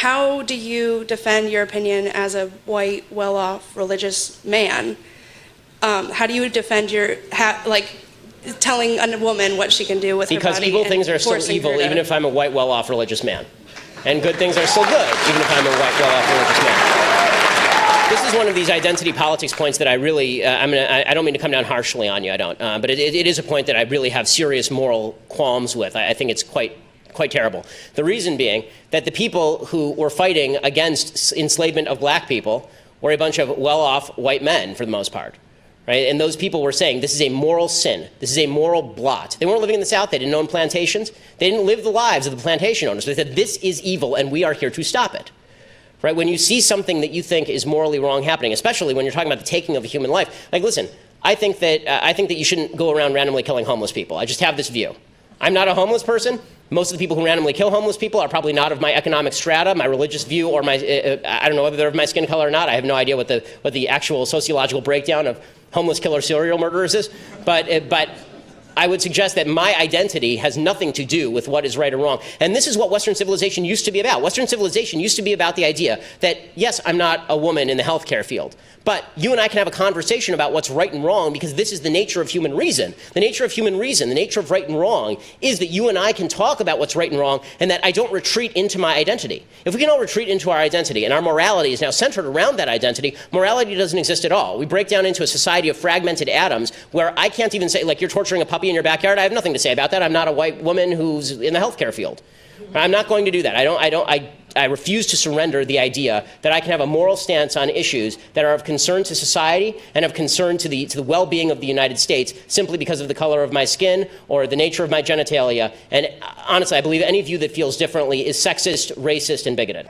how do you defend your opinion as a white, well-off, religious man? How do you defend your, telling a woman what she can do with her body? Because evil things are still evil, even if I'm a white, well-off, religious man. And good things are still good, even if I'm a white, well-off, religious man. This is one of these identity politics points that I really, I don't mean to come down harshly on you, I don't. But it is a point that I really have serious moral qualms with. I think it's quite terrible. The reason being that the people who were fighting against enslavement of black people were a bunch of well-off white men, for the most part. Right? And those people were saying, this is a moral sin. This is a moral blot. They weren't living in the South. They didn't own plantations. They didn't live the lives of the plantation owners. They said, this is evil, and we are here to stop it. Right? When you see something that you think is morally wrong happening, especially when you're talking about the taking of a human life, like, listen, I think that you shouldn't go around randomly killing homeless people. I just have this view. I'm not a homeless person. Most of the people who randomly kill homeless people are probably not of my economic strata, my religious view, or my, I don't know whether they're of my skin color or not. I have no idea what the actual sociological breakdown of homeless killer serial murderers is. But I would suggest that my identity has nothing to do with what is right or wrong. And this is what Western civilization used to be about. Western civilization used to be about the idea that, yes, I'm not a woman in the healthcare field, but you and I can have a conversation about what's right and wrong because this is the nature of human reason. The nature of human reason, the nature of right and wrong, is that you and I can talk about what's right and wrong and that I don't retreat into my identity. If we can all retreat into our identity and our morality is now centered around that identity, morality doesn't exist at all. We break down into a society of fragmented atoms where I can't even say, like, you're torturing a puppy in your backyard. I have nothing to say about that. I'm not a white woman who's in the healthcare field. I'm not going to do that. I refuse to surrender the idea that I can have a moral stance on issues that are of concern to society and of concern to the well-being of the United States simply because of the color of my skin or the nature of my genitalia. And honestly, I believe any view that feels differently is sexist, racist, and bigoted.